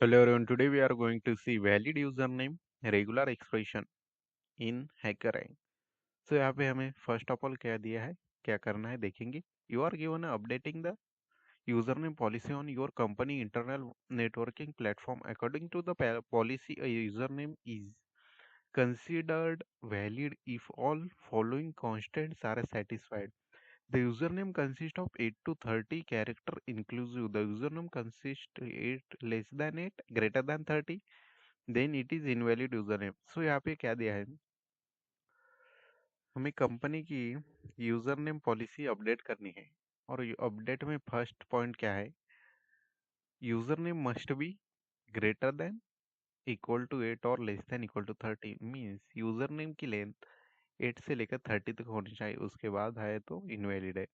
Hello everyone, today we are going to see valid username, regular expression in HackerRank. So यहाँ पे हमें first of all क्या दिया है, क्या करना है देखेंगे. You are given updating the username policy on your company internal networking platform. According to the policy, a username is considered valid if all following constants are satisfied. The username consists of 8 to 30 character inclusive. The username consists 8 less than 8 greater than 30, then it is invalid user name. So यहाँ पे क्या दिया है, हमें company की user name policy update करनी है. और अपडेट में फर्स्ट पॉइंट क्या है, user name must be greater than equal to 8 और less than equal to 30. Means user name की लेंथ 8 से लेकर 30 तक होनी चाहिए, उसके बाद है तो इनवैलिड है.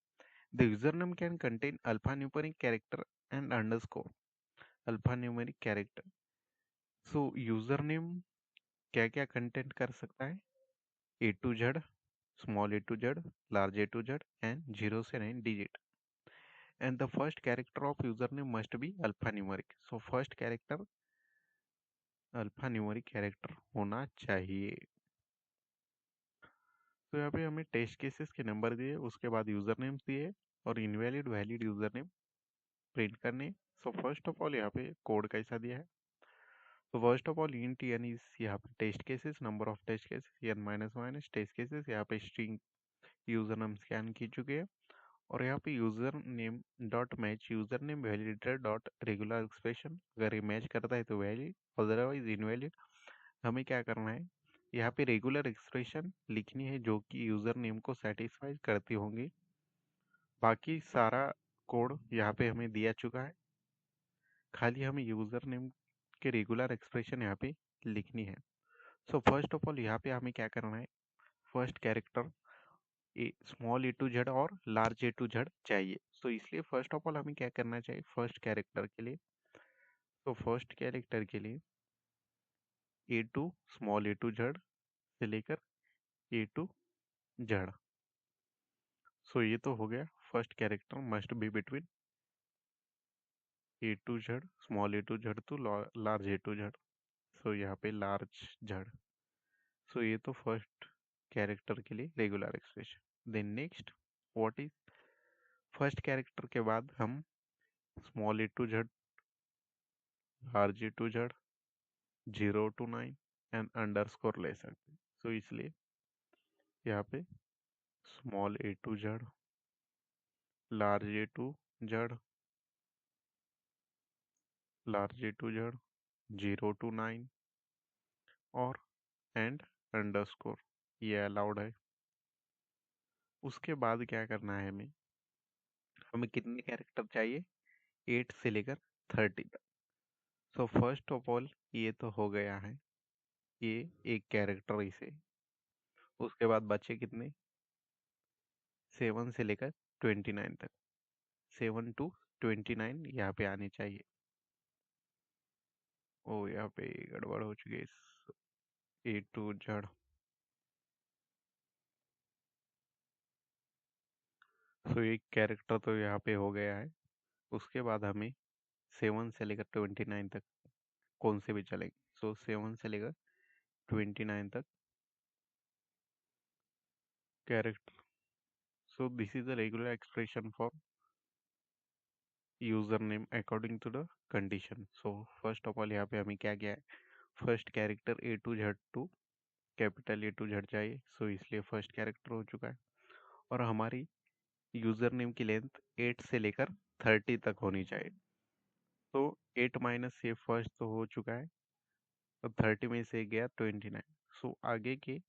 The user name can contain alpha numeric character and underscore. Alpha numeric character, so user name क्या क्या कंटेंट कर सकता है, A to Z, small a to z, large a to z, and 0 से 9 digit. And the first character of username must be alphanumeric. So first character alphanumeric character होना चाहिए. तो यहाँ पे हमें टेस्ट केसेस के नंबर दिए, उसके बाद यूजर नेम्स दिए और invalid valid user name print करने. सो फर्स्ट ऑफ ऑल यहाँ पे कोड कैसा दिया है. तो first of all int n is यहाँ पे test cases, number of test cases n minus minus test cases. यहाँ पे स्ट्रिंग यूजर नेम स्कैन की चुके हैं. और यहाँ पे user name dot match user name validator dot regular expression. अगर ये मैच करता है तो वैलिड, अदरवाइज इनवैलिड. हमें क्या करना है, यहाँ पे रेगुलर एक्सप्रेशन लिखनी है जो कि यूजर नेम को सेटिस्फाई करती होंगी. बाकी सारा कोड यहाँ पे हमें दिया चुका है, खाली हमें यूजर नेम के रेगुलर एक्सप्रेशन यहाँ पे लिखनी है. सो फर्स्ट ऑफ ऑल यहाँ पे हमें क्या करना है, first character small A to Z और लार्ज ए टू जेड चाहिए. तो इसलिए फर्स्ट ऑफ ऑल हमें क्या करना चाहिए, फर्स्ट कैरेक्टर के लिए, तो फर्स्ट कैरेक्टर के लिए A to small A to Z से लेकर ए टू जेड. सो ये तो हो गया, first character must be between A to Z, small A to Z to large A to Z. So यहाँ पे लार्ज जेड. सो ये तो फर्स्ट कैरेक्टर के लिए regular expression. Then next what is, first character के बाद हम small A to Z, large A to Z, 0 to 9 and underscore ले सकते. सो इसलिए यहाँ पे small A to Z, large A to Z, large A to Z, 0 to 9 और and underscore, ये अलाउड है. उसके बाद क्या करना है, हमें हमें कितने कैरेक्टर चाहिए, 8 से लेकर 30 तक. सो फर्स्ट ऑफ ऑल ये तो हो गया है, ये एक कैरेक्टर इसे. उसके बाद बचे कितने, 7 से लेकर 29 तक. 7 to 29 यहाँ पे आने चाहिए. ओ यहाँ पे गड़बड़ हो चुकी है, ए टू जेड. सो एक कैरेक्टर तो यहाँ पे हो गया है. उसके बाद हमें 7 से लेकर 29 तक कौन से भी चलेंगे. सो 7 से लेकर 29 तक character. So this is the regular expression for user name according to the condition. So first of all यहाँ पे हमें क्या क्या है, first character A to Z to capital A to Z चाहिए. सो इसलिए फर्स्ट कैरेक्टर हो चुका है. और हमारी यूजर नेम की लेंथ 8 से लेकर 30 तक होनी चाहिए. तो 8 माइनस ये फर्स्ट तो हो चुका है, तो 30 में से गया 29. सो आगे के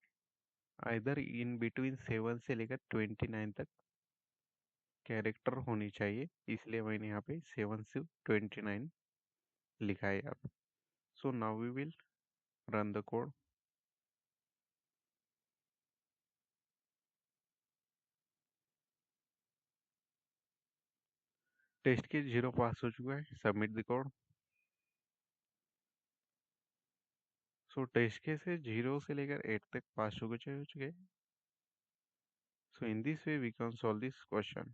इधर इन बिटवीन 7 से लेकर 29 तक कैरेक्टर होनी चाहिए, इसलिए मैंने यहाँ पे 7 से 29 लिखा है यहाँ पे. So now we will run the code. Test के 0 पास हो चुका है, submit the code. So test के से 0 से लेकर 8 तक पास हो चुके. So in this way we can solve this question.